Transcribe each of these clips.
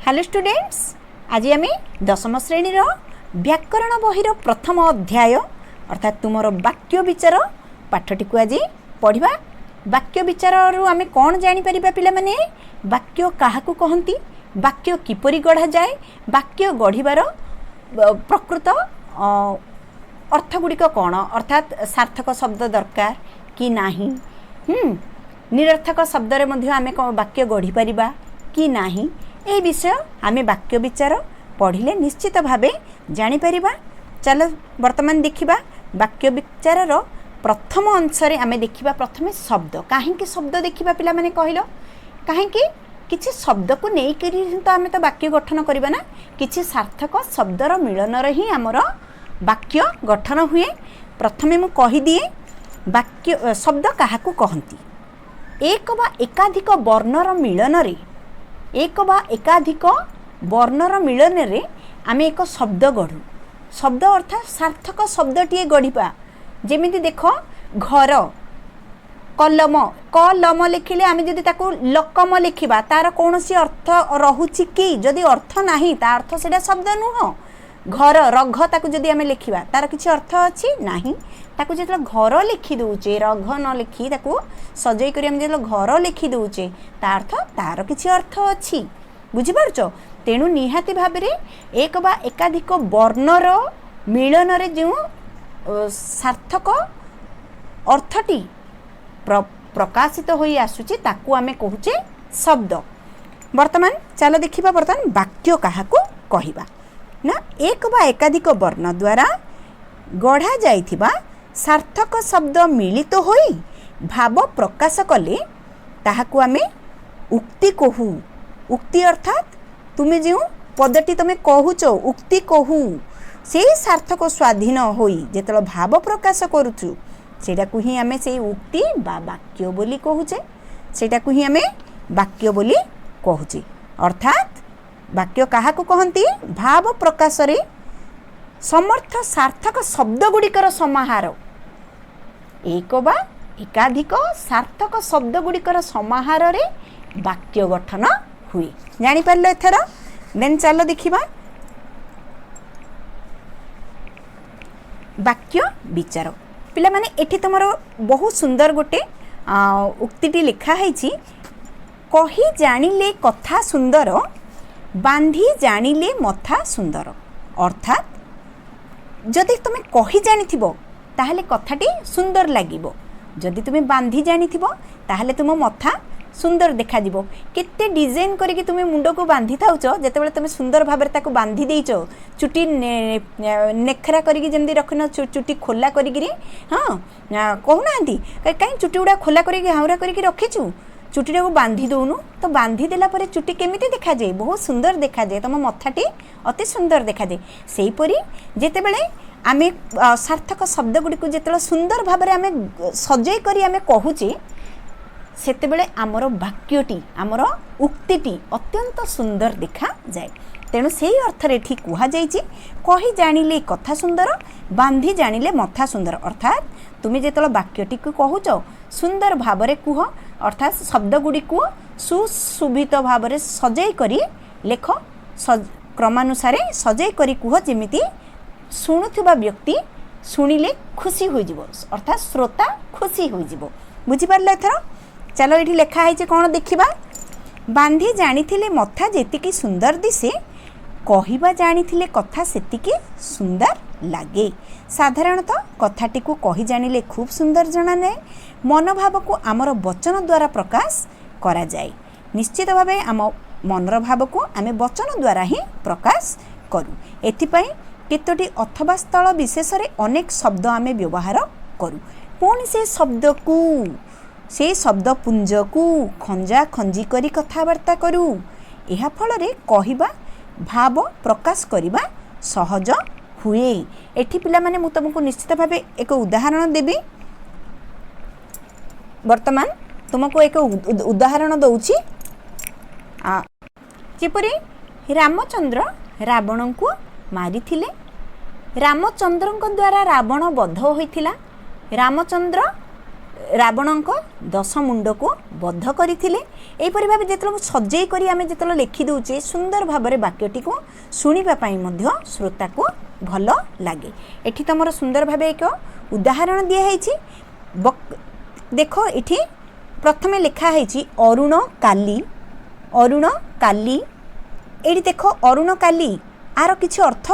Hello students, आज आम दशम श्रेणी व्याकरण बहिर प्रथम अध्याय अर्थात तुमर वाक्य विचार पाठटी को आज पढ़ा। वाक्य विचार आम कौन जापर पिला माने वाक्य काहाकू कहती, वाक्य किपरि गढ़ा जाए, वाक्य गढ़िबार प्रकृत अर्थ गुड़िक कौन अर्थात सार्थक शब्द दरकार कि नाही, निरर्थक शब्द आम वाक्य गढ़ी पारिबा कि नाही, ए विषय आम वाक्य विचार पढ़िले निश्चित भावे जानीपर। चलो वर्तमान देखिबा वाक्य विचार प्रथम अंश आम देखिबा। प्रथम शब्द, कहीं शब्द देखिबा पिला माने कहल, कहीं किछि शब्द को लेकर तो आम तो वाक्य गठन करबा ना, किछि सार्थक शब्दर मिलन ही आमर वाक्य गठन हुए। प्रथमे मु कहि दिए वाक्य शब्द काहाकू कहती, एक बा एकाधिक वर्णर मिलन रे, एक बा एकाधिक वर्णर मिलन रे आमे एक शब्द गढ़ू। शब्द अर्थात सार्थक शब्दटीए गढ़ा। जेमिति देख घर, कलम, कलम लिखिले आमे जदि ताकू लकम लिखिबा तार कौनसी अर्थ रहुछि कि, जदि अर्थ नाही ता अर्थ सेटा शब्द नुह। घर रघ ताकू जदि आमे लिखिबा तार किछि अर्थ अछि नाही, ताकू जेतले घर लिखि दउचे, रघ न लिखि ताकू सजई करी आमे जेतले घर लिखि दउचे ता अर्थ तार किछि अर्थ अछि। बुझि पारछो? तेणु निहाती भाबरे एक बा एकाधिक वर्णर मिलन रे जो सार्थक अर्थटी प्रकाशित होई आसुची ताकू आमे कहूचे शब्द। वर्तमान चलो देखिबा वर्तमान वाक्य काहाकू कहिबा ना, एक बा एकाधिक वर्ण द्वारा गढ़ा जाइथिबा सार्थक शब्द मिलित होई भाव प्रकाश कले ताहाकू आमे उक्ति कहू। उक्ति अर्थात तुमे जो पदटी तमे कहूच उक्ति कहू, से सार्थक स्वाधीन होई जेतल भाव प्रकाश करूचु सेटाकू ही आमे से उक्ति बा वाक्य बोली कहूचे, सेटाकू ही आमे वाक्य बोली कहूचे। अर्थात वाक्य काहाकू कहती, भाव प्रकाश रे समर्थ सार्थक शब्द गुड़िकर समाहार, एक बा एकाधिक सार्थक शब्द गुड़िकर समाहार रे वाक्य गठन हुए। जानी पारलो एथर? देन चलो देखिबा वाक्य विचार। पिला माने एठी तमरो बहुत सुंदर गोटे उक्तिटी लिखा है, कही जानिले कथा सुंदर, बांधी जानिले मथा सुंदर। अर्थात जदि तुम कही जानिथिबो ताहले कथाटी सुंदर लागिबो, जदि तुम बांधी जानिथिबो ताहले तुम मथा सुंदर देखा दिबो। केते डिजाइन करके तुम मुंड को बांधी थाउच, जेतेबेले तुम सुंदर भाबरे ताको बांधी देइचो, चुटी नेखरा करके जेमदी रखन चुटी खोला करके, हाँ कहूनांती कहीं चुटी गुड़ा खोला करके हाउरा करके रखिचु, चुटी को बांधी दौनु तो बांधी देला परे चुटी केमिति देखा जाए, बहुत सुंदर देखा जाए, तुम मथाटी अति सुंदर देखा जाए। सेहीपरि जेतेबेले आमे सार्थक शब्द गुड़िक जेतेबेले सुंदर भाबरे आमे सजई करी आमे कहूचे सेतेबेले आमर वाक्यटी आमर उक्तिटी अत्यंत सुंदर देखा जाए। तेणु सेही अर्थरे ठीक कुहा जाइछि, कही जानिले कथा सुंदर, बांधी जानिले मथा सुंदर। अर्थात तुम जेतल वाक्यटी को कहूच सुंदर भावरे कुह, अर्थात शब्द गुड़ी को सुशोभित भावरे सजई करी लेख, क्रमानुसारे सजई करी कुह, जेमिति शुणुथिबा व्यक्ति शुणिले खुशी होई जिवो, अर्थात श्रोता खुशी होई जिवो। बुझी पारले एथर? चलो ये लिखा है कौन देखिबा, बांधी जानिथिले मथा जेतिकी सुंदर दिसे, कहिबा जानिथिले कथा सेतिकी सुंदर लागे। साधारणतः कथाटी को कही जानिले खूब सुंदर जना ने, मनोभाव को आमर वचन द्वारा प्रकाश करा जाए। निश्चित भावे आम मनर भाव को आमे वचन द्वारा ही प्रकाश करूँ। एथिपाई केतोटी अथवा स्थल विशेष रे अनेक शब्द आमे व्यवहार करूँ। पुणी से शब्द को से शब्द पुंज को खंजा खंजी करी कथबार्ता करूँ। यह फल रे कहिबा भाव प्रकाश करिबा सहज हुए। एठी पिला माने मु तुमको निश्चित भावे एक उदाहरण देबी। वर्तमान तुमको एक उदाहरण दउची। जेपरि रामचंद्र रावण को मारिथिले, रामचंद्र द्वारा रावण बध होइथिला। रामचंद्र रावणଙ୍କ 10 मुंड को बद्ध करथिले। एपरि भाबे जेतलो सजई करी आमे जेतलो लिखि दउचे सुंदर भाबरे वाक्यटी को सुनिबा पई मध्य श्रोता को भलो लागे। एठी तमरो सुंदर भाबे एक उदाहरण दिया हैछि। देखो एठी प्रथमे लिखा हैछि अरुण काली, अरुण काली। एठी देखो अरुण काली आर किछि अर्थ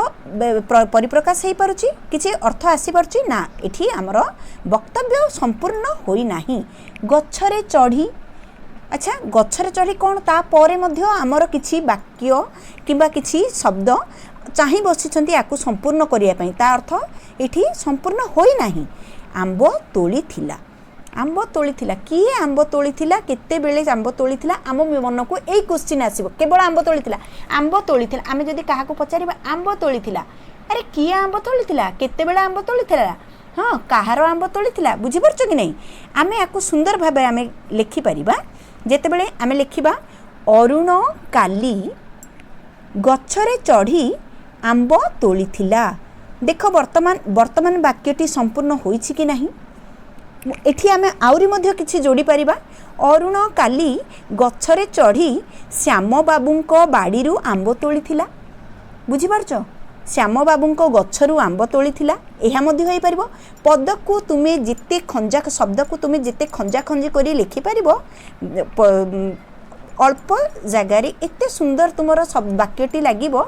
परिप्रकाश हो पारुछि, किछि अर्थ आसी पारुछि ना। एठी हमर वक्तव्य संपूर्ण होई नाही। गछरे चढ़ी, अच्छा गछरे चढ़ी कोन ता परे मध्य हमर किछि वाक्य किबा किछि शब्द चाहि बसिछंती याकु संपूर्ण करिया पई, ता अर्थ एठी संपूर्ण होई नाही। आंब तोली थिला, आंब तोली थिला, किए आंब तोली थिला, केते बेले आंब तोली थिला, आम मन को एई क्वेश्चन आसीबो। केवल आंब तोली थिला, आंब तोली थिला। आमे जदि काहाको पचारिबा आंब तोली थिला, अरे किए आंब तोली थिला, केते बेले आंब तोली थिला, हां काहारो आंब तोली थिला, बुझि परछो कि नै। आमे याकु सुंदर भाबे आमे लिखि परिबा। जेते बेले आमे लिखिबा अरुण काली गछरे चढ़ी आंब तोली थिला। देखो वर्तमान वाक्यटी संपूर्ण होईछि कि नाही। एठी आमे आउरी मध्य किछि जोड़ी परिबा। अरुण काली गछरे चढ़ी श्याम बाबूंको बाड़ीरू आंब तोली थिला। बुझि पारछो, श्याम बाबूंको गछरू आंब तोली थिला, एहा मध्य होई परिबो। पद को तुमे जिते खंजा, शब्द को तुमे जिते खंजा खंजी करी लिखि परिबो, अल्प जगार एते सुंदर तुमर वाक्यटी लागिबो,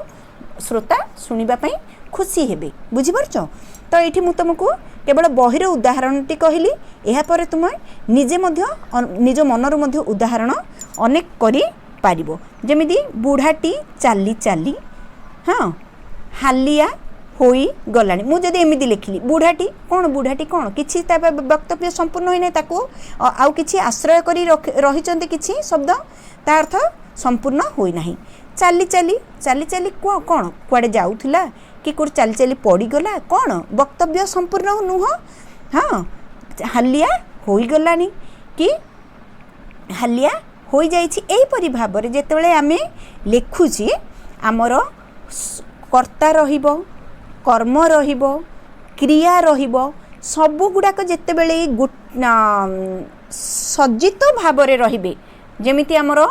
श्रोता सुनिबा पई खुशी हेबे। बुझि पारछो। तो ये मु तुमको केवल बहिर उदाहरणटी कहली, एहा परे तुम निजे मध्य निज मनरु मध्य उदाहरण अनेक करी पारिबो। जेमिति बुढ़ाटी चाली चाली, हाँ हालिया होई गलानी। मु जदि एमिति लिखिली बुढ़ाटी कौन किछि ता वक्तव्य संपूर्ण होई नै, ताको आउ किछि आश्रय करी रहिचंती किछि शब्द, ता अर्थ संपूर्ण होई नाही। चाली चाली चाली चाली कौन कुआडे जाउथिला कि कोड चाली चाली पड़ी गला, कौन वक्तव्य संपूर्ण नुह। हाँ हालिया होई गलानी कि हालिया होई जाइछि। एई परि भाबरे जेतेबेले आमे लेखुछि आमर कर्ता रहिबो, कर्म रहिबो, क्रिया रहिबो, सबु गुडाक जेतेबेले सज्जित भाबरे रहिबे। जेमिति आमर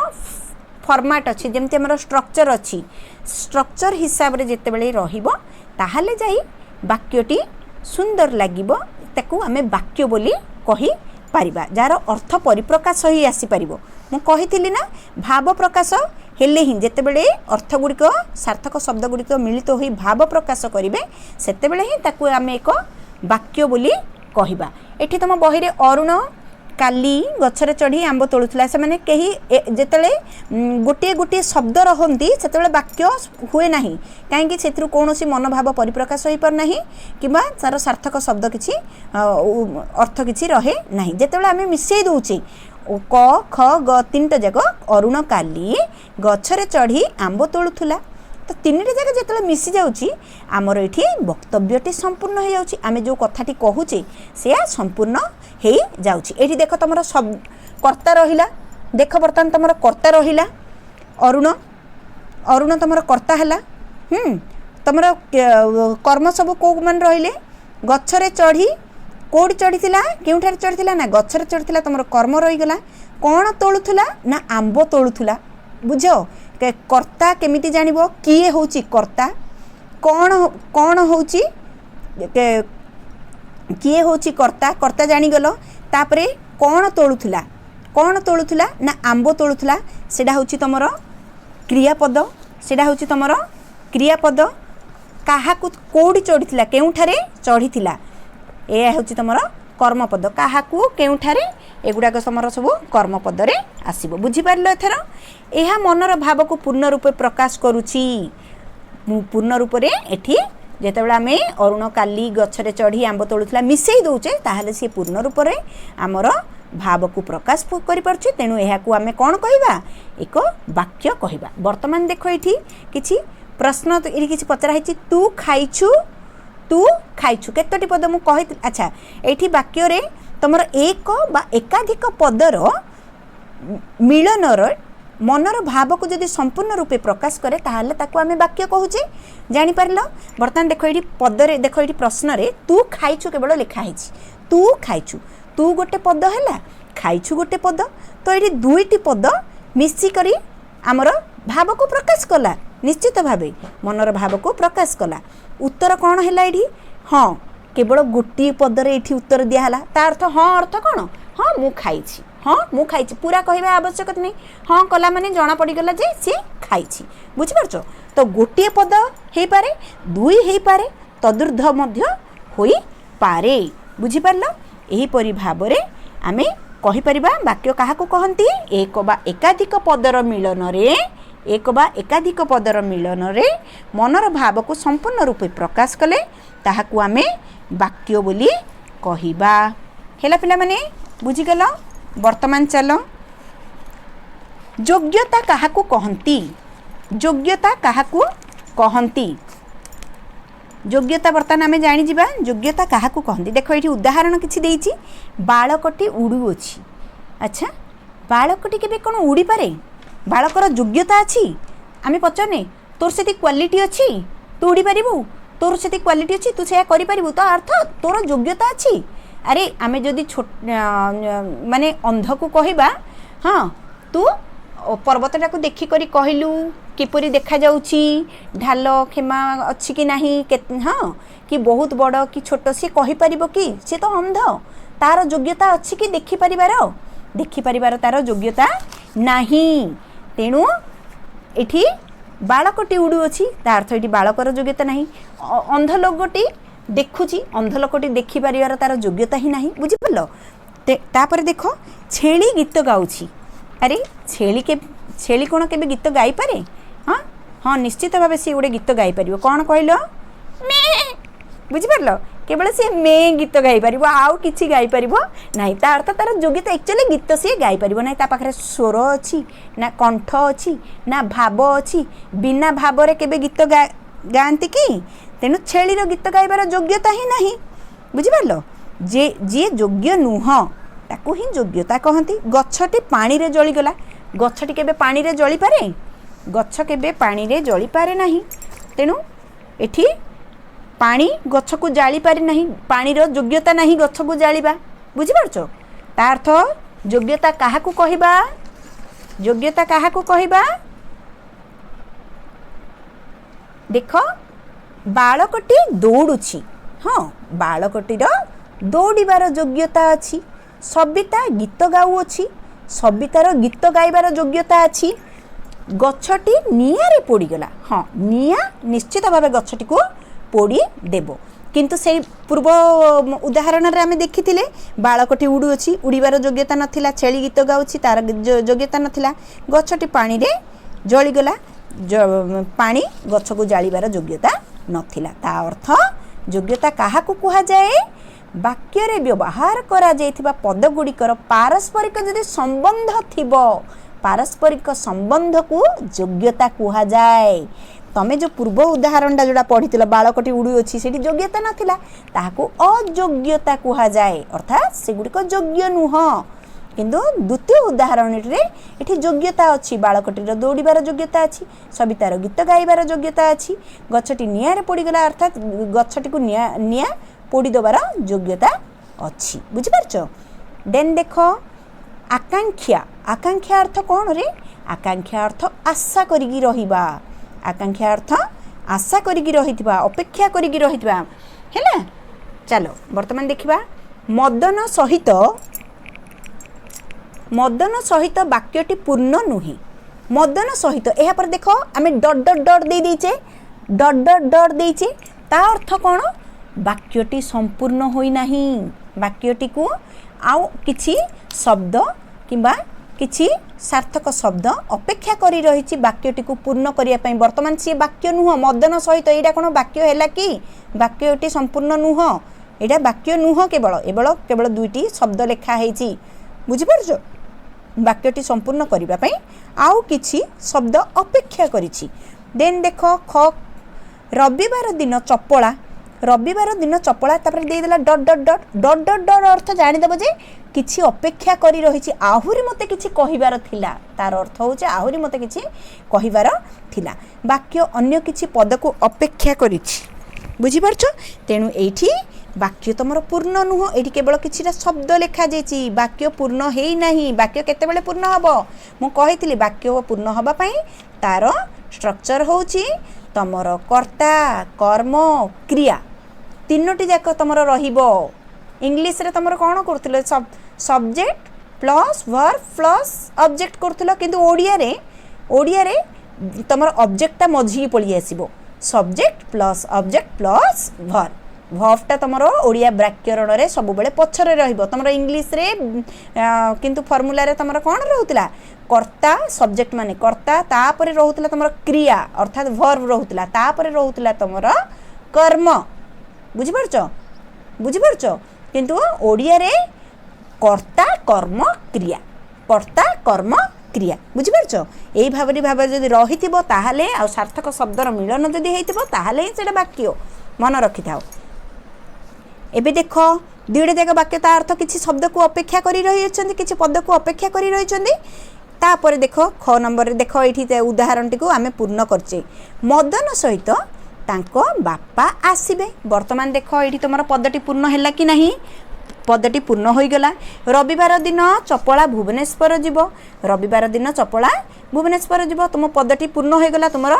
फॉर्मेट अच्छी, जमती आमर स्ट्रक्चर अच्छी, स्ट्रक्चर हिसाब रे जेतेबेले रहिबो ताहाले जाई वाक्यटी सुंदर लागिबो। ताकू आमे वाक्य बोली कहि पारिबा, जार अर्थ परिप्रकाश होई आसी पारिबो। मु कहिथिली ना भाव प्रकाश हेले ही जेतेबेले अर्थ गुड़िक सार्थक शब्द गुड़िक मिलित होई भाव प्रकाश करिवे, सेतेबेले ही ताकू आमे एक वाक्य बोली कहिबा। एठी तम बहिरे अरुण काली गछरे चढ़ी आंब तोलुथला, से माने कही जेतले गोटे गोटे शब्द रहंती सेतले वाक्य हुए नाही, काहेकि सेथरु कोनोसी मनोभाव परिप्रकाश होई पर नाही किबा तार सार्थक शब्द किछि अर्थ किछि रहे नाही। जेतले आमे मिसेई दोउची क ख ग तीनटा जगह अरुण काली गछरे चढ़ी आंब तोलुथला, तो तीनटा जगह जेतले मिसी जाउची आमर एठी वक्तव्यटी संपूर्ण हो जाउची। आमे जो कथाटी कहूचे से संपूर्ण हो जाउची। एठी देखो तमरो सब कर्ता रहिला, देख बर्तमान तमरो कर्ता रहिला अरुण, अरुण तमरो कर्ता हला। तमरो कर्म सब को मन रहिले गछरे चढ़ी, कोडी चढ़ीथिला केउठारे चढ़ीथिला ना गछरे चढ़ीथिला, तमरो कर्म रही गला। कोन तोलुथला ना आंब तोलुथला। बुझो कर्ता केमिति जानिबो, किए होउची कर्ता, कौन होउची किए होउची कर्ता, कर्ता जानी गलो। तापरे कौन तोलुथला ना आंब तोलुथला, सेडा होउची तमरो क्रियापद, सेडा होउची तमरो क्रियापद। काहाकु कोडी चढ़ीथिला केउठारे चढ़ीथिला, ए होउची तमरो कर्मपद। काहाकु केउठारे एगुडाक समर सब कर्मपद रे आसीबो। बुझी पारलो एथर। एहा मनर भाव को पूर्ण रूपे प्रकाश करूची। पूर्ण रूप रे एठी जेतेबेला आमे अरुण काली गछरे चढ़ी आंब तोलुथला मिसेई दउचे, ताहाले से पूर्ण रूप रे आमर भाव को प्रकाश करि परछु। तेनु एहाकु आमे कोन कहिबा, एक वाक्य कहिबा। वर्तमान देखो एठी किछि प्रश्न एठी किछि पचरा हैछि, तू खाइछु केतोटी पद मु कहि। अच्छा एठी वाक्य रे तमर एक बा एकाधिक पदर मिलनर मनर भाव को जदि संपूर्ण रूपे प्रकाश करे ताहले ताकू आमे वाक्य कहूचे। जानि पारलो। वर्तमान देखो एठी पदरे देखो एठी प्रश्न रे तू खाइछु केवल लिखा हैछि, तू खाइछु। तू गोटे पद है खाइछु गोटे पद तो ये दुईटी पद मिसिकरी आमर भाव को प्रकाश कला निश्चित भाव मनर भाव को प्रकाश कला उत्तर कौन है ये हाँ केवल गोटे पदर ये उत्तर दिहला ता अर्थ कौन हाँ मु खाई पूरा कहवा आवश्यकता नहीं हाँ कला माने जना पड़गला जे सी खाई बुझिपारछ तो गोटे पद हो पारे दुई हो पारे तदुर्ध मध्य होई पारे बुझिपारल एहीपरि भाव रे आमे कहि परिबा वाक्य काहाकू कहंती एक बा एकाधिक पदर मिलन रे एक बा एकाधिक पदर मिलन रे मनर भाव को संपूर्ण रूपे प्रकाश कले ताहाकू आमे वाक्य बोली कहिबा हेला पिला माने बुझिगल वर्तमान चलो योग्यता काहाकू कहंती योग्यता काहाकू कहंती योग्यता वर्तमान आमे जानि जिबा योग्यता काहाकू कहंती देखो एठी उदाहरण किछि देइछि बालकटी उडू अछि अच्छा बालकटी केबे कोन उडी पारे बालकर योग्यता अछि आमे पचने तोर सेति क्वालिटी अछि तू उडी पारिबु तोर सेति क्वालिटी अछि तू सेया करि पारिबु तो अर्थ तोर योग्यता अछि अरे आमे जदि माने अंध को कहबा हाँ तू पर्वतटा को देखि करी कहलु किपरि देखा जाउची ढाल खेमा अछि कि नाही हाँ कि बहुत बड़ कि छोट से कहि परिबो कि से तो अंध तार योग्यता अछि कि देखि परिबार तार योग्यता नाही तेणु एठी बालकटी उडू अछि तार अर्थ एठी बालकर योग्यता नाही अंध लोकटी देखुची अंध लोकटी देखि परिवार तार योग्यता ही नाही बुझि पल्लो तापर देखो छेली गीत गाउची अरे छेली कोन केबे गीत गाई पारे हाँ हाँ निश्चित भाव सी गोटे गीत गाई पारिबो कौन कहलो मे बुझि पारलो केवल सी मे गीत गाई पारिबो आउ किछि गाई पारिबो नाही ता अर्थ तार योग्यता एक्चुअली गीत सी गाई पारिबो नाही ता पाखरे स्वर अछि ना कंठ अछि ना भाव अछि बिना भाव रे केबे गीत गांती कि तेणु छेलीर गीत गाइबार योग्यता ही नहीं बुझिपारल जे योग्य नुह ताकू ही योग्यता कहती गछटी पानी रे जली गला गछटी केबे पानी रे जली पारे गछ केबे पानी रे जली पारे नहीं तेणु एठी पानी गछ को जाली पारे नहीं पानी रो योग्यता नहीं गछ को जालिबा बुझिपारछ ता अर्थ योग्यता काहाकू कहिबा योग्यता काहाकू कहिबा देख बालकटी दौड़ुछि हाँ बालकटीर दौड़ार योग्यता अच्छी सबिता गीत गाउछि सबितार गीत गाइबार योग्यता अच्छी गछटी निआरे पोड़ीगला हाँ निआ निश्चित भाव गछटी को पोड़ी देबो किंतु से पूर्व उदाहरण रे आमे देखिथिले बालकटी उडुछि उड़ीबार योग्यता नथिला छेली गीत गाउछि तार योग्यता नथिला गछटी पानी रे जली गला पानी गछ को जालिबार योग्यता नथिला ता अर्थ योग्यता काहाकू कुहा जाए वाक्य रे व्यवहार करा जायथिबा पद गुड़िकर पारस्परिक जदि संबंध थिबो पारस्परिक संबंध को योग्यता कुहा जाए तमे जो पूर्व उदाहरणटा जोड़ा पढ़िथिला बालकटी उड़ी अछि सेठी योग्यता नथिला ताहाकू अयोग्यता कुहा जाए अर्थात सेगुड़िक योग्य नुह किंतु द्वितीय उदाहरण रे एठी योग्यता अच्छी बालकटीर दौड़ार योग्यता अच्छी सबितार गीत गाइबार योग्यता अच्छी गछटी निआरे पोड़ीगला अर्थात गछटी को निआ पोड़ी देवार योग्यता अच्छी बुझिपारछ देन देख आकांक्षा आकांक्षा अर्थ कौन रे आकांक्षा अर्थ आशा करिगी रहिबा आकांक्षा अर्थ आशा करिगी रहितबा अपेक्षा करिगी रहितबा हैला चलो वर्तमान देखिबा मदन सहित वाक्यटी पूर्ण नुहे मदन सहित यह पर देख आम डट डट डट दे दीचे डट डट डट देचे ता अर्थ कौन वाक्यटी संपूर्ण होई नाही वाक्यटी को आउ किछि शब्द किंबा किछि सार्थक शब्द अपेक्षा करी रही वाक्यटी को पूर्ण करिया पई वर्तमान सी वाक्य नुह मदन सहित एटा कोन वाक्य हैला कि वाक्यटी संपूर्ण नुह एटा वाक्य नुह केवल दुईटी शब्द लेखा हेछि बुझि परछो वाक्यटी संपूर्ण करिबा पई आउ किछि शब्द अपेक्षा करिछि देन देख ख रविवार दिन चपला तापर दे देला डट डट डट डट डट डट अर्थ जानि देबो जे किछि अपेक्षा करी रहिछि आहुरी मते किछि कहिबार थिला तार अर्थ होचे आहुरी मते किछि कहिबार थिला वाक्य अन्य किछि पद को अपेक्षा करिछि बुझि परछो तेनु एठी ବାକ୍ୟ ତମର ପୂର୍ଣ୍ଣ ନୁହଁ, ଏଠି କେବଳ କିଛିଟା ଶବ୍ଦ ଲେଖାଯାଇଛି, ବାକ୍ୟ ପୂର୍ଣ୍ଣ ହେଇନାହିଁ। ବାକ୍ୟ କେତେବେଳେ ପୂର୍ଣ୍ଣ ହେବ? ମୁଁ କହିଥିଲି ବାକ୍ୟ ପୂର୍ଣ୍ଣ ହେବା ପାଇଁ ତାର ଷ୍ଟ୍ରକ୍ଚର ହେଉଛି ତମର କର୍ତ୍ତା, କର୍ମ, କ୍ରିୟା ତିନୋଟି ଯାକ ତମର ରହିବ। ଇଂଲିଶରେ ତମର କ'ଣ କରୁଥିଲ? Subject plus verb plus object କରୁଥିଲ, କିନ୍ତୁ ଓଡ଼ିଆରେ ତମର ଅବଜେକ୍ଟଟା ମଝିକି ପଳେଇ ଆସିବ। Subject plus object plus verb. ଭର୍ବଟା ତମର ଓଡ଼ିଆ ବ୍ୟାକରଣରେ ସବୁବେଳେ ପଛରେ ରହିବ। ତମର ଇଂଲିଶରେ କିନ୍ତୁ ଫର୍ମୁଲାରେ ତମର କ'ଣ ରହୁଥିଲା? କର୍ତ୍ତା, ସବଜେକ୍ଟ ମାନେ କର୍ତ୍ତା, ତାପରେ ରହୁଥିଲା ତମର କ୍ରିୟା ଅର୍ଥାତ୍ ଭର୍ବ ରହୁଥିଲା, ତାପରେ ରହୁଥିଲା ତମର କର୍ମ। ବୁଝିପାରୁଛ? କିନ୍ତୁ ଓଡ଼ିଆରେ କର୍ତ୍ତା, କର୍ମ, କ୍ରିୟା, କର୍ତ୍ତା, କର୍ମ, କ୍ରିୟା। ବୁଝିପାରୁଛ? ଏଇ ଭାବରେ ଯଦି ରହିଥିବ ତାହେଲେ, ଆଉ ସାର୍ଥକ ଶବ୍ଦର ମିଳନ ଯଦି ହେଇଥିବ ତାହେଲେ ହିଁ ସେଇଟା ବାକ୍ୟ। ମନେ ରଖିଥାଅ। ଏବେ ଦେଖ ଦୁଇଟା ଯାକ ବାକ୍ୟ ତା ଅର୍ଥ କିଛି ଶବ୍ଦକୁ ଅପେକ୍ଷା କରି ରହିଛନ୍ତି, କିଛି ପଦକୁ ଅପେକ୍ଷା କରି ରହିଛନ୍ତି। ତାପରେ ଦେଖ ଖ ନମ୍ବରରେ ଦେଖ, ଏଇଠି ଉଦାହରଣଟିକୁ ଆମେ ପୂର୍ଣ୍ଣ କରିଛେ। ମଦନ ସହିତ ତାଙ୍କ ବାପା ଆସିବେ। ବର୍ତ୍ତମାନ ଦେଖ ଏଇଠି ତୁମର ପଦଟି ପୂର୍ଣ୍ଣ ହେଲା କି ନାହିଁ? ପଦଟି ପୂର୍ଣ୍ଣ ହୋଇଗଲା। ରବିବାର ଦିନ ଚପଳା ଭୁବନେଶ୍ୱର ଯିବ। ରବିବାର ଦିନ ଚପଳା ଭୁବନେଶ୍ୱର ଯିବ। ତୁମ ପଦଟି ପୂର୍ଣ୍ଣ ହୋଇଗଲା, ତୁମର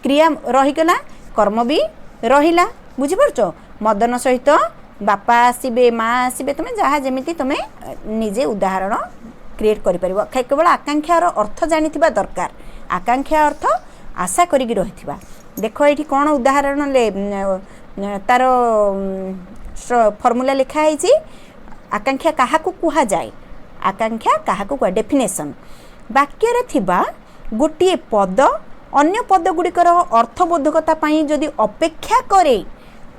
କ୍ରିୟା ରହିଗଲା, କର୍ମ ବି ରହିଲା। ବୁଝିପାରୁଛ? ମଦନ ସହିତ ବାପା ଆସିବେ, ମା ଆସିବେ, ତୁମେ ଯାହା ଯେମିତି ତୁମେ ନିଜେ ଉଦାହରଣ କ୍ରିଏଟ୍ କରିପାରିବ। କେବଳ ଆକାଂକ୍ଷାର ଅର୍ଥ ଜାଣିଥିବା ଦରକାର। ଆକାଂକ୍ଷା ଅର୍ଥ ଆଶା କରିକି ରହିଥିବା। ଦେଖ ଏଇଠି କ'ଣ ଉଦାହରଣ ତାର ଫର୍ମୁଲା ଲେଖା ହେଇଛି। ଆକାଂକ୍ଷା କାହାକୁ କୁହାଯାଏ? ଆକାଂକ୍ଷା କାହାକୁ କୁହା? ଡେଫିନେସନ୍। ବାକ୍ୟରେ ଥିବା ଗୋଟିଏ ପଦ ଅନ୍ୟ ପଦଗୁଡ଼ିକର ଅର୍ଥବୋଧକତା ପାଇଁ ଯଦି ଅପେକ୍ଷା କରେ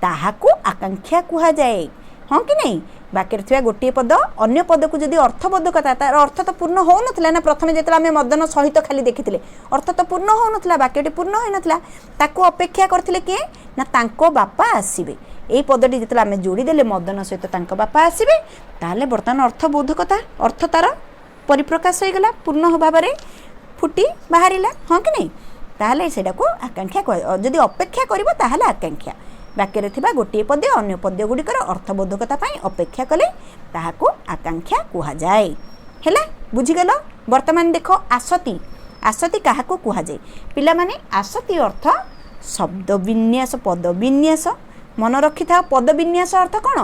ତାହାକୁ ଆକାଂକ୍ଷା କୁହାଯାଏ। ହଁ କି ନାହିଁ? ବାକ୍ୟରେ ଥିବା ଗୋଟିଏ ପଦ ଅନ୍ୟ ପଦକୁ ଯଦି ଅର୍ଥବୋଧକତା, ତାର ଅର୍ଥ ତ ପୂର୍ଣ୍ଣ ହେଉନଥିଲା ନା। ପ୍ରଥମେ ଯେତେବେଳେ ଆମେ ମଦନ ସହିତ ଖାଲି ଦେଖିଥିଲେ ଅର୍ଥ ତ ପୂର୍ଣ୍ଣ ହେଉନଥିଲା, ବାକ୍ୟଟି ପୂର୍ଣ୍ଣ ହୋଇନଥିଲା। ତାକୁ ଅପେକ୍ଷା କରିଥିଲେ କିଏ? ନା ତାଙ୍କ ବାପା ଆସିବେ। এই পদটি যেতলে আমি যোড়িদেলে মদন সহিত তাঙ্ক বাপা আসবে, তাহলে বর্তমান অর্থবোধকতা অর্থ তার পরিপ্রকাশ হয়ে গলা, পূর্ণ ভাবে ফুটি বাহারিলা। হ্যাঁ কি নাই? তাহলে সেটাকে আকাঙ্ক্ষা কয়। যদি অপেক্ষা করব তাহলে আকাঙ্ক্ষা। বাক্যরে থিবা গোটিয়ে পদ অন্য পদগুড়িকর অর্থবোধকতা পাই অপেক্ষা কলে তাহাকু আকাঙ্ক্ষা কুহাযায়। হেলা? বুঝিগল? বর্তমান দেখ আসতি। আসতি কাহাকু কুহাযায়? পিলামানে আসতি অর্থ শব্দ বিন্যাস, পদ বিন্যাস। मन रखि था। पद विन्यास अर्थ कौन?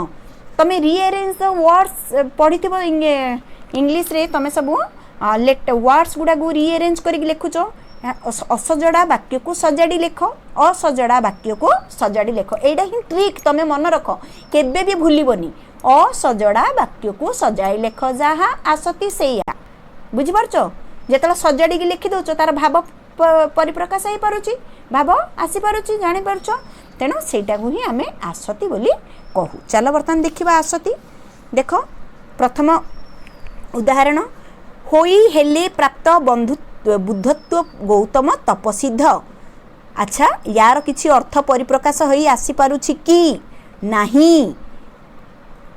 तुम्हें रिअरेंज द वर्ड्स पढ़ी इंग्लिश रे तुम सब वर्ड्स गुड़ा को रिअरेंज करके लिखुच। असजड़ा वाक्य को सजाड़ी लेख, असजड़ा वाक्य को सजाड़ी लेख। एटा ही ट्रिक, तुम्हें मन रख, केबे भी भूलबनी। असजड़ा वाक्य को सजाई लेख, जहाँ आसती सेया। बुझिपारछ? जेतला सजाड़ी की लिखि दउछ तार भाव परिप्रकाश हो पारुची, भाव आसी पारुची, जानि पारुछ। तेणु सेटा को ही आमे आसती बोली कहू। चलो बर्तमान देखिबा आसती। देख प्रथम उदाहरण, होई हेले प्राप्त बुद्धत्व गौतम तपसिद्ध। अच्छा, यार किछि अर्थ परिप्रकाश होई आसी पारुछि कि नाही?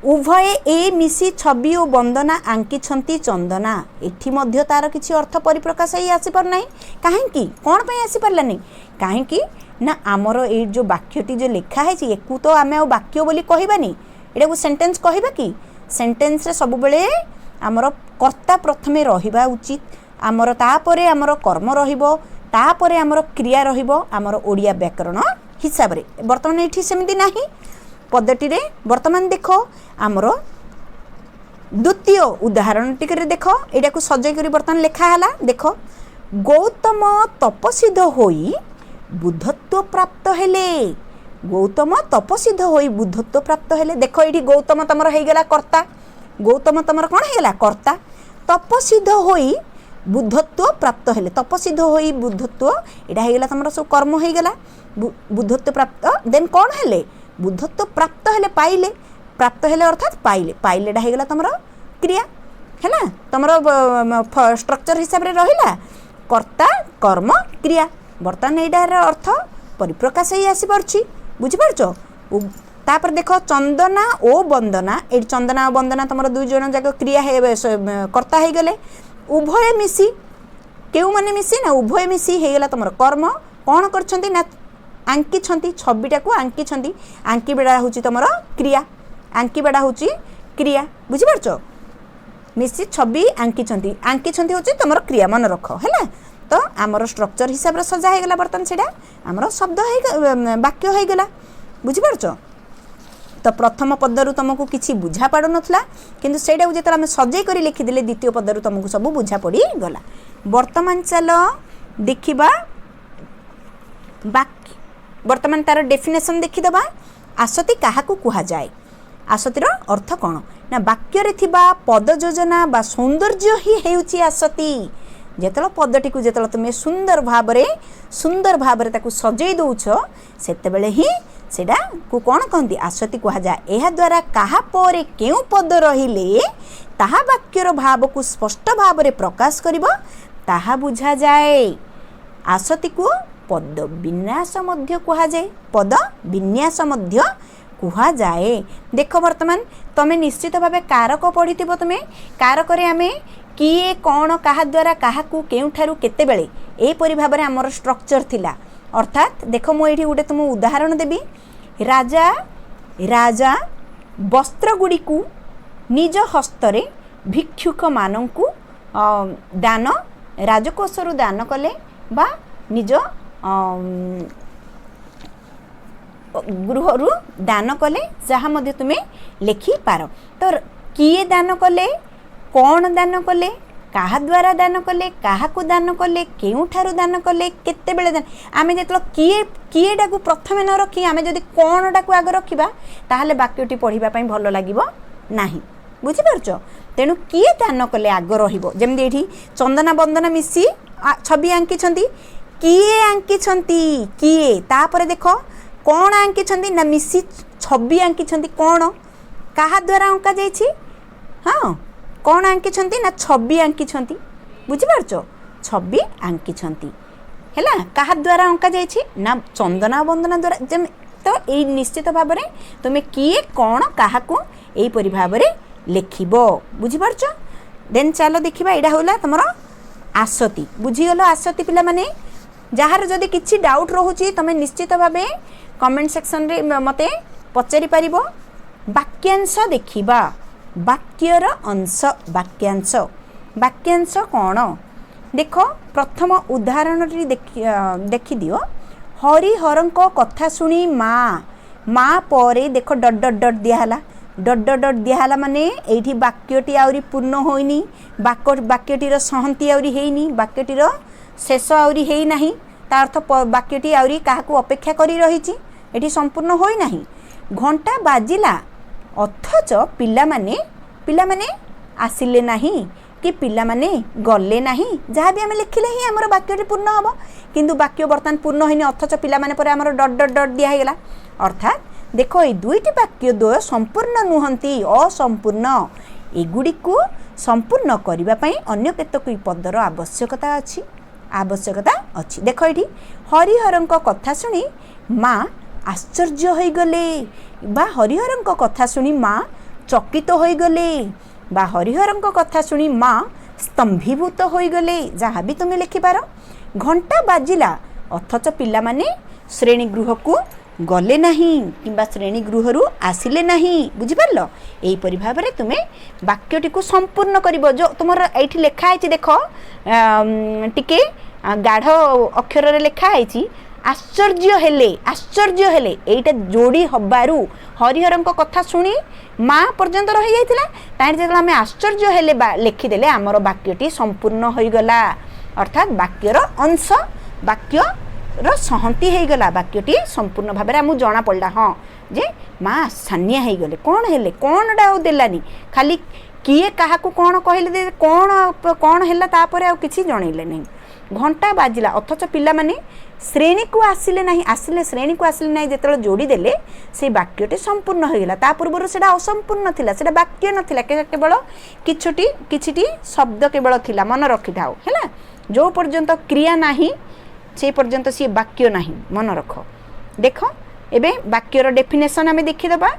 उभय ए मिसी छवि और वंदना आंकिछंती चंदना। एठी मध्य तार किछि अर्थ परिप्रकाश होई आसी पार नाही। काहेकि? कोन पय आसी पारला नहीं? काहेकि ना आमर ए जो वाक्यटी जो लिखा है एकू तो आम वाक्य बोली कहबानी, एटा को सेंटेंस कहबा कि? सेंटेंस रे सब बेले आमर कर्ता प्रथमे रहिबा उचित, आमर तापरे आमर कर्म रहिबो, तापरे आमर क्रिया रहिबो आमर ओडिया व्याकरण हिसाब रे। वर्तमान एठी सेमिति नाही पदटी रे। वर्तमान देखो आमर द्वितीय उदाहरण टिके देख, एटा को सजै करी वर्तमान लिखा हला। देखो, गौतम तपसिद्ध होई बुद्धत्व प्राप्त हेले। गौतम तपसिद्ध होई बुद्धत्व प्राप्त हेले। देखो ये गौतम तमर हो गला कर्ता, गौतम तमर कौन हो गला? कर्ता। तपसिद्ध होई बुद्धत्व प्राप्त हेले, तपसिद्ध होई बुद्धत्व एटा हो गला तमर सब कर्म हो गला। बुद्धत्व प्राप्त देन कौन हेले? बुद्धत्व प्राप्त हेले, पाइले। प्राप्त हेले अर्थात पाइले, पाइले एटा हो गला तमर क्रिया है। तमर स्ट्रक्चर हिसाब रे रहिला कर्ता, कर्म, क्रिया। बर्तमान यार अर्थ परिप्रकाश ही आसी पारछि। बुझिपारछ? तापर देख चंदना ओ वंदना। ए चंदना और वंदना तुम दुई जन जाक क्रिया कर्ता हो गले। उभय मिसी, केउ माने मिसी ना? उभय मिसी हो गला तुम कर्म। कौन करछंती ना? आंकिछंती छविटाକୁ आंकिछंती आंकिबाटा होची तमरो क्रिया आंकिबाटा होची क्रिया बुझि पारछो मिसी छवि आंकिछंती होची तमरो क्रिया मन रख हैला तो आमर स्ट्रक्चर हिसाब रे सजा हे गला बर्तन सेडा आमर शब्द हे वाक्य हे गला बुझि पारछो तो प्रथम पदरु तुमको किछि बुझा पड़ो नथला किंतु सेडा जेतला हम सजै करी लिखि दिले द्वितीय पदरु तुमको सब बुझा पड़ी गला वर्तमान चलो देखिबा वाक्य वर्तमान तार डेफिनेशन देखिदबा आसती काहाकू कुहा जाए आसतीर अर्थ कौन ना वाक्य रे थिबा पद योजना बा सौंदर्य ही हेउची आसती जेतला पदटी को जेतला तुमे सुंदर भाबरे ताकू सजै दउछ सेते बेले ही सेडा को कौन कहंती आसती कुहा जाए एहा द्वारा काहा परे केउ पद रहिले ताहा वाक्यर भाव को स्पष्ट भाबरे प्रकाश करिवो ताहा बुझा जाए आसती को पद विन्यास मध्य कुहा जाए पद विन्यास मध्य कुहा जाए देख वर्तमान तमे निश्चित भावे कारक पढ़िथिबो तमे कारक रे आमे किए कौन कहा द्वारा काहाकू केउठारु केते बेले ए परि भाबरे हमर स्ट्रक्चर थिला अर्थात देख मु एठी गुटे तुम उदाहरण देबी राजा वस्त्र गुडी को निज हस्तरे भिक्षुक मानंकु दान राजकोषरु दान कले बा निज गृहरु दान कले जहाँ मध्य तुम्हें लिखि पार तो किए दान कले कौन दान कले काहा द्वारा दान कले काहाकू दान कले केउठारु दान कले केते बेले दान आमे जेतलो किएटा को प्रथमे न रखी आमे जदी कोनटा को आगे रखिबा ताहाले वाक्यटी पढिबा पई भलो लागिबो नाही बुझि पारछो तेनु किए दान कले आगे रहिबो जेमदि एठी चंदना बंदना मिसी छवि आंकी छंती किए आंकी छंती किए तापरे देखो कौन आंकी छंती ना मिसी छवि आंकी छंती कौन काहा द्वारा अंका जाइछि हाँ कौन आंकी छंती ना छवि आंकी छंती बुझि पारछो छवि आंकी छंती हैला काहा द्वारा अंका जाइछि ना चंदना बंदना द्वारा जेम तो ए निश्चित भाव में तुम किए कौन काहाकू एई परि भाव में लिखिबो बुझि पारछो देन चलो देखिबा एडा होला तमरो आसती बुझिगलो आसती पिला माने जहार जदि किछि डाउट रहुछि तमे निश्चित भावे कमेंट सेक्शन रे मते पचारि पारिबो वाक्यांश देखिबा वाक्यर अंश वाक्यांश कौन देख प्रथम उदाहरण देखि दियो हरिहरंक कथा सुनी माँ परे देख डट डट डट दियाला डट डट डट दियाला माने एठी वाक्यटी आउरी पूर्ण होइनी वाक्यटीर सहंती आउरी हेइनी वाक्यटीर शेष आउरी हेइ नाही ता अर्थ वाक्यटी आउरी काहाकू अपेक्षा करी रहिछि एठी संपूर्ण होई नाही घंटा बाजिला अथच पिला माने आसिले नाही कि पिला माने गले नाही जहाँ भी आमे लिखिले ही हमर वाक्यटी पूर्ण हबो किंतु वाक्य बर्तमान पूर्ण होइनी अथच पिला माने परे हमर डट डट डट दिया हेगला अर्थात देखो ए दुईटी वाक्य द्वय संपूर्ण नुहंती असंपूर्ण एगुडी को संपूर्ण करिबा पई अन्य केतक पदर आवश्यकता अछि देखो एठी हरिहरंक कथा सुनी माँ आश्चर्य होई गले बा हरिहरंक कथा सुनी माँ चकित होई गले बा हरिहरंक कथा सुनी माँ स्तंभीभूत होई गले जहाँ भी तुम्हें लिखि पार घंटा बाजिला अथच पिला माने श्रेणी गृह को गले नहीं किंबा श्रेणी गृहरु आसिले नहीं बुझि पारलो एई परि भाबरे तुमे वाक्यटी को संपूर्ण करिवो जो तुमर एठी लेखा आइछि देखो टिके गाढ़ अक्षर रे लेखा आइछि आश्चर्य हेले एटा जोड़ी हबारु हरिहरंक कथा सुनी माँ पर्यंत रही जाइतिला ताहि जेतला हमें आश्चर्य हेले लिखि देले हमर वाक्यटी संपूर्ण होई गला अर्थात वाक्यर अंश वाक्य र सहंती हे गला वाक्यटी संपूर्ण भाबरे हमु जणा पड़ला हाँ जे माँ सानिया हे गले कौन हेले कौन डा देलानी खाली किए काहाकू कौन कहले कौन हेला तापरे आ किछि जणैले नहीं घंटा बाजिला अथच पिला माने श्रेणी को आसिले नहीं श्रेणी को आसिले नहीं जेतले जोड़ी देले से वाक्यटी संपूर्ण हो गला ता पूर्व सेटा असंपूर्ण थिला सेटा वाक्य नथिला केवल किछिटी शब्द केवल थिला मन रखि थाओ हैला जो पर्यंत क्रिया नाही से पर्यंत सी वाक्य नाही मन रख देख एबे वाक्यर डेफिनेशन आमे देखि दबा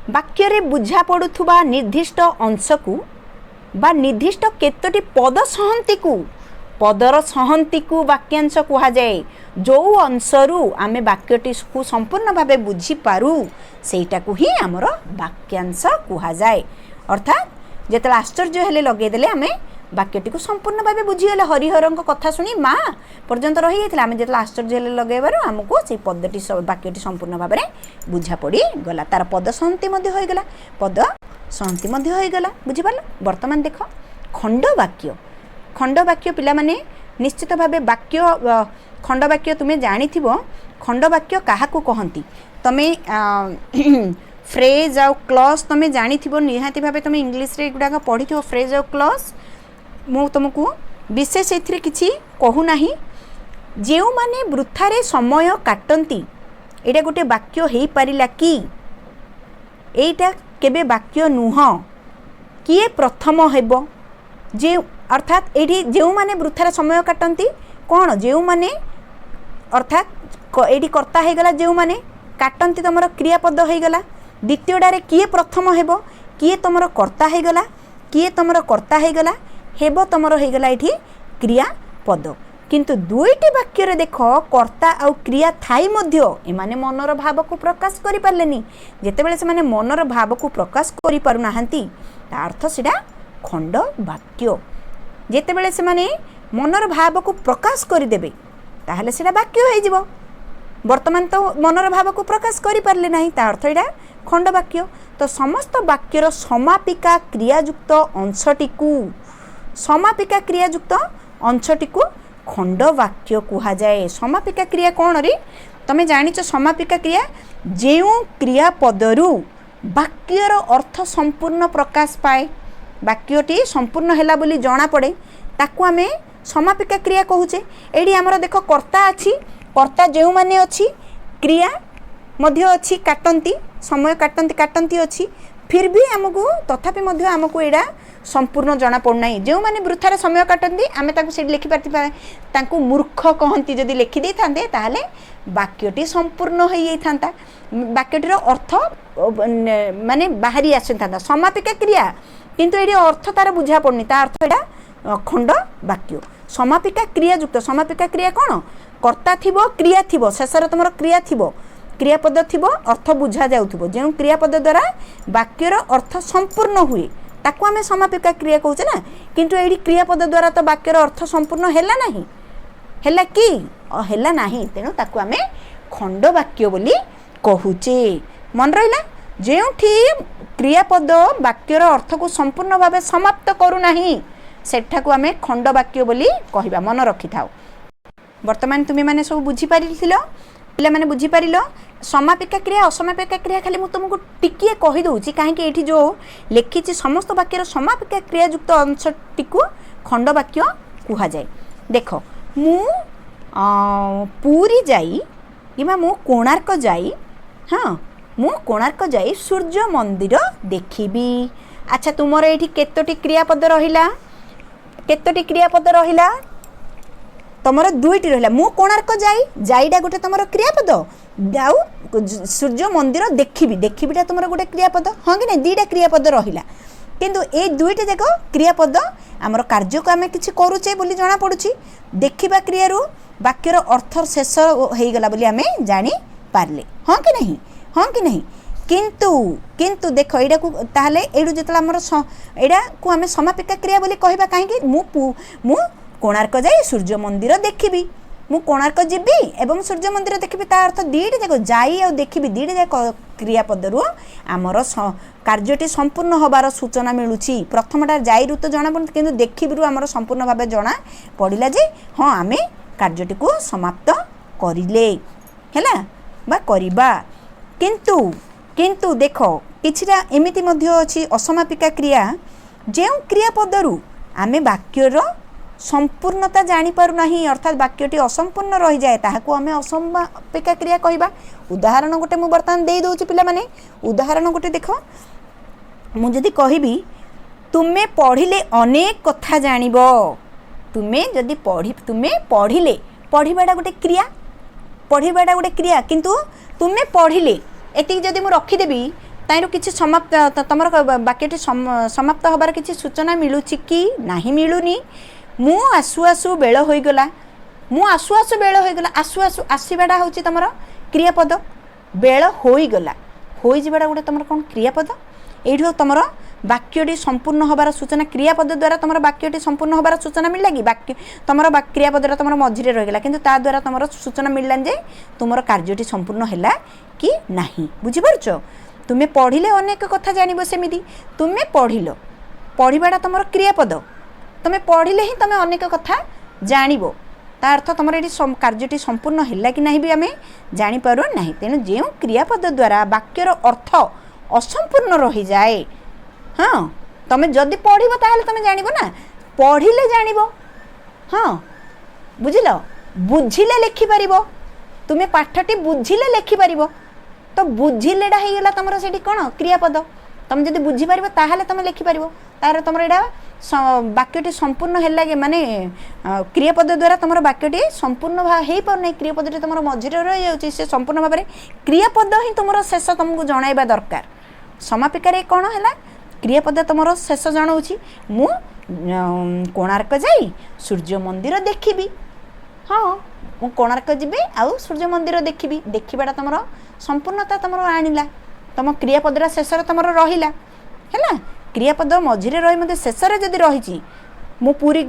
वाक्य रे बुझा पडुथुबा निर्दिष्ट अंश को बा निर्दिष्ट केतोटी पद सहंती को पदर सहंती को वाक्यांश कह जाए जो अंशरू आमे वाक्यटी को संपूर्ण भावे बुझी पारू सेटा को ही हमर वाक्यांश कह जाए। अर्थात जेतला आश्चर्य हेले लगेदेले आमे वाक्यटी को संपूर्ण भावे बुझीगले हरिहर कथा शुणी माँ पर्यंत रही जाता आम जो आश्चर्य हेले लगेबार आमको से पदटी वाक्यटी संपूर्ण भाव में बुझा पड़ी गला तार पद सहंती होगला पद सहंती होगला बुझीपार। बर्तमान देख खंड वाक्य पिला माने निश्चित भावे वाक्य खंड वाक्य तुम्हें जानी खंड वाक्य क्या कहती तुम्हें फ्रेज आउ क्लॉज तुम्हें जानी निहाती भावे तुम्हें इंग्लिश रे गुड़ाक पढ़ी फ्रेज आउ क्लॉज मु तुमको विशेष एथिरे किछि कहूना जो माने वृथारे समय काटती एटा गोटे वाक्य हो पारिला कि एटा केबे वाक्य नुह किए प्रथम हेबो जे अर्थात एठी जो माने वृथारे समय काटती कौन जो माने अर्थात एठी कर्ता हो गला जो माने काटती तुम क्रियापद हो गला द्वितीयटारे किए प्रथम हेबो किए तुम कर्ता हो गला किए तुम कर्ता हो गला हेबो तुमर हो गला एठी क्रियापद किंतु दुईटी वाक्य रे देख कर्ता आउ क्रिया थाई मध्य एमाने मनर भाव को प्रकाश करि पारलेनी जेतेबेले से माने मनर भाव को प्रकाश करि पारु नाहंती ता अर्थ सेटा खंड वाक्य जेतेबेले से माने मनर भाव को प्रकाश करि देबे ताहले सेटा वाक्य होई जिवो। वर्तमान तो मनर भाव को प्रकाश करि पारले नाही ता अर्थ एटा खंड वाक्य। तो समस्त वाक्यर समापिका क्रियायुक्त अंशटी को समापिका क्रियायुक्त अंशटी को खंड वाक्य कहा जाए। समापिका क्रिया कौन रे तमे जानिच समापिका क्रिया जेउ क्रियापदरु वाक्यर अर्थ संपूर्ण प्रकाश पाए वाक्यटी संपूर्ण हैला बोली जाना पड़े ताकू आमे समापिका क्रिया कहूचे। एडी हमर देखो कर्ता अछि कर्ता जेउ माने अछि क्रिया मध्य अछि काटंती समय काटंती अछि फिर भी आमको तथापि मध्य आमको एडा संपूर्ण जना पड़ना जो माने वृथार समय काटती आम से लिखि पार्टी मूर्ख कहती जदि लिखि दे था ताहले वाक्यटी संपूर्ण हो जाता वाक्यटीर अर्थ माने बाहरी आसता समापिका क्रिया किंतु ये अर्थ तार बुझा पड़नी ता अर्थ एटा खंड वाक्य। समापिका क्रियायुक्त समापिका क्रिया कौन कर्ता थिबो क्रिया थिबो शेषर तुम क्रिया थिबो क्रियापद थिबो अर्थ बुझा जाउथिबो जो क्रियापद द्वारा वाक्यर अर्थ संपूर्ण हुए ताकू आमे समापिका क्रिया कहूचे ना किंतु एडी क्रियापद द्वारा तो वाक्यर अर्थ संपूर्ण हैला नाही हैला कि हैला नाही तेणु ताकू आमे खंड वाक्य बोली कहूचे। मन रहिला जेउठी क्रियापद वाक्यर अर्थ को संपूर्ण भावे समाप्त करू नाही सेठाकू आमे खंड वाक्य बोली कहिबा मन रखि थाओ। वर्तमान तुमे माने सब बुझी पारिथिलो पिला माने बुझी पारिलो समापिका क्रिया असमापिका क्रिया खाली मु तुमको टिकिए कहि दउची काहे कि एठी जो लिखिछि समस्त वाक्यर समापिका क्रियायुक्त अंशटी को खंड वाक्य कहा जाए। देख मु पूरी जाई किबा मु कोणार्क जाई हाँ मु कोणार्क जाई सूर्य मंदिर देखिबी। अच्छा तुमर एठी केतोटी क्रियापद रहिला केतोटी क्रियापद रहिला तुमर दुईटी रहा मु कोणार्क जाईटा गोटे तुम क्रियापद आउ सूर्य मंदिर देखिबी देखिबीटा तुम गोटे क्रियापद हाँ कि नहीं दीटा क्रियापद रहा किंतु ए दुईटा जाक क्रियापद आमर कार्य को आम कि करुचे बोली जना पड़ुछि देखिबा क्रियारू वाक्यर अर्थ शेष होगला बोली आम जानी पारले हाँ कि नहीं हाँ कि नहीं किंतु किंतु देख एटा को ताहले एडू जेतला हमर एडा को आम समापिका क्रिया बोली कहबा काहे मु कोणार्क जाई सूर्य मंदिर देखिबी मु कोणार्क जीबी एवं सूर्य मंदिर देखिबी ता अर्थ दीटा जाक जाई आ देखिबी दीटा जाक क्रियापदरु आमर कार्यटी संपूर्ण होबार सूचना मिलुछि। प्रथमटा जाई रु तो जना पड़ किंतु देखिबी आमर संपूर्ण भाबे जना पड़िला जे हाँ आमे कार्यटी को समाप्त करिले हैला बा करिबा किंतु किंतु देख किछिटा एमिति मध्य अछि असमापिका क्रिया जेउ क्रियापदरु आमे वाक्यर संपूर्णता जानी पारु नाही अर्थात वाक्यटी असंपूर्ण रही जाए ताहाको आमे असमापिका क्रिया कहबा। उदाहरण गोटे मु बर्तमान दे दोछि पिला माने उदाहरण गोटे देख मु जदि कहबी तुमे पढ़िले अनेक कथा जानिबो तुमे जदि तुमे पढ़िले पढ़िबाटा गोटे क्रिया पढ़िबाटा गोटे क्रिया किंतु तुमे पढ़िले एति जदि मु रखी देबी ताइरो किछि समाप्त तमर वाक्यटी समाप्त होबार किछि सूचना मिलुछि कि नाही मिलुनी मु आसु आसु बेल होईगला मु आसु आसु बेल होईगला आसु आसु आसीबाटा होची तमरो क्रियापद बेल होईगला होई जिबाटा गोटे तमरो कोन क्रियापद एठो तमरो वाक्यटी संपूर्ण होबार सूचना क्रियापद द्वारा तमरो वाक्यटी संपूर्ण होबार सूचना मिलला कि वाक्य तमरो क्रियापद तमरो मझिरे रहिगला किंतु ता द्वारा तमरो सूचना मिलला जे तुमरो कार्यटी संपूर्ण हैला कि नाही बुझि परछो तुमे पढिले अनेक कथा जानिबो सेमिति तुमे पढिलो पढिबाटा तमरो क्रियापद तुमे पढिले ही तुमे अनेक कथा जानिबो ता अर्थ तमरो एटी कार्यटी संपूर्ण हैला कि नाही भी आमे जानि पारो नाही तेनु जेउ क्रियापद द्वारा वाक्यर अर्थ असंपूर्ण रहि जाए हाँ तुम जदि पढ़ो ताहले तुम जानिबो ना पढ़िले जानिबो हाँ बुझिल बुझिले लिखि पारिबो तुमे पाठटी बुझिले लिखि पारिबो तो बुझिलेडा हे गेला तमरो सेठी कोन क्रियापद तुम जदि बुझि पारिबो ताहले तुम लिखि पारिबो तार तमरो एडा वाक्यटी संपूर्ण हैला के माने क्रियापद द्वारा तमरो वाक्यटी संपूर्ण हे पर नै क्रियापदटी तमरो मझिरे रहि जाउची से संपूर्ण भाबरे क्रियापद ही तमरो शेष तुमको जणाइबा दरकार समापिका कौन है क्रियापद तुम शेष जनाऊँगी मु कोणार्क जाई सूर्य मंदिर देखी हाँ मु कोणार्क जीवी आउ सूर्य मंदिर देखी देखा तुम संपूर्णता तुम आनिला तुम क्रियापदरा शेष तुम रहा है क्रियापद मझिरे रही शेष जदि रही मु पुरी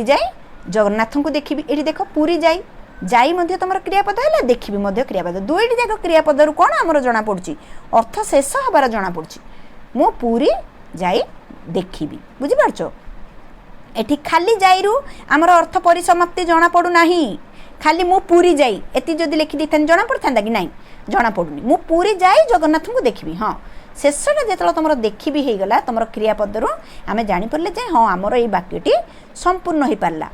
जाई जगन्नाथ को देखी ये देख पुरी जाई मध्य तुम क्रियापद है देखी मध्य क्रियापद दुईटी जाक क्रियापद रु कौन आमर जना पड़ी अर्थ शेष हबार जना पड़ी मु पूरी जाई देखी बुझिपारछ एठी खाली जाई रु आमर अर्थ परिसमाप्ति जना पड़ू नाही खाली मु पूरी जाई एति जदि लिखि देथन जना पड़थांदा कि नाही जना पड़ुनी मु पूरी जाई जगन्नाथ को देखी हाँ शेषटा जेतला तुम देखी भी गला तुम क्रियापद रु आमे जानि परले जे हाँ आमर ए वाक्यटी संपूर्ण हो पारला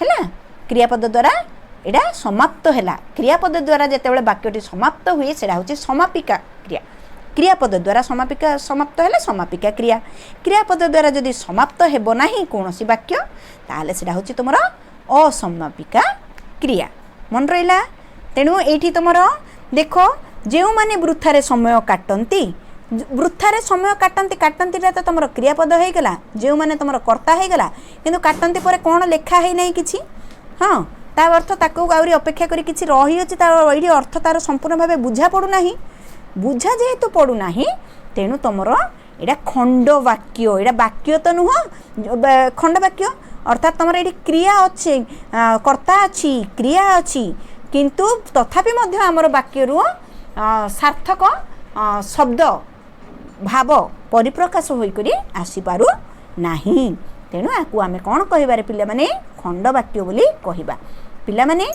हैला क्रियापद द्वारा एडा समाप्त हैला क्रियापद द्वारा जेतेबेले वाक्यटी समाप्त हुए सेडा होची समापिका क्रिया क्रियापद द्वारा समापिका समाप्त हैला समापिका क्रिया क्रियापद द्वारा जदि समाप्त हेबो नाही कोनोसी वाक्य ताले सेडा होची तुमरो असमापिका क्रिया मन रहिला तेनु एठी तुमरो देखो जेउ माने वृथारे समय काटंती वृथारे समय काटंती काटंतीटा तो तुमरो क्रियापद हे गेला जेउ माने तुमरो कर्ता हे गेला किंतु काटंती परे कोन लेखा हे नै किछि हाँ ता अर्थ ताको आउरी अपेक्षा करी किछि रही अछि ता एठी अर्थ तार संपूर्ण भाबे बुझा पडु नाही बुझा जेहेतु पडु नाही तेनु तमरो एडा खंड वाक्य एडा वाक्य तो नुह खंड वाक्य अर्थात तमरो एठी क्रिया अछि कर्ता अछि क्रिया अछि किंतु तथापि मध्य हमर वाक्य रु सार्थक शब्द भाव परिप्रकाश होई करी आसी पारु नाही तेणु आकु आमे कौन कहिबारे पिला माने खंड वाक्य बोली कहिबा पिला माने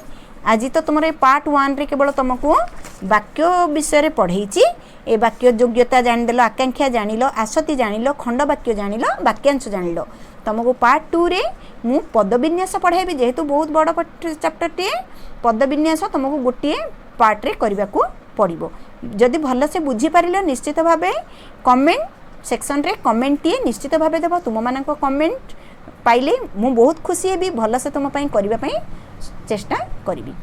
आज तो तुम पार्ट 1 रे केवल तुमको वाक्य विषय पढ़ेची ए वाक्य योग्यता जानिदेल आकांक्षा जानिलो आसति जानिलो खंड वाक्य जानिलो वाक्यांश जानिलो तुमको पार्ट 2 रे मु पदविन्यास पढ़ाइबी जेहेतु बहुत बड़ चैप्टर टे पदविन्यास तुमको गोटे पार्ट रे करबा को पड़िबो जदि भल से बुझी पारिलो निश्चित भाबे कमेंट सेक्शन रे कमेंट टी निश्चित भाबे देबो तुम मानक कमेंट पाइले मु बहुत खुशी हेबी भल से तुम पई करबा पई चेष्टा करिबी।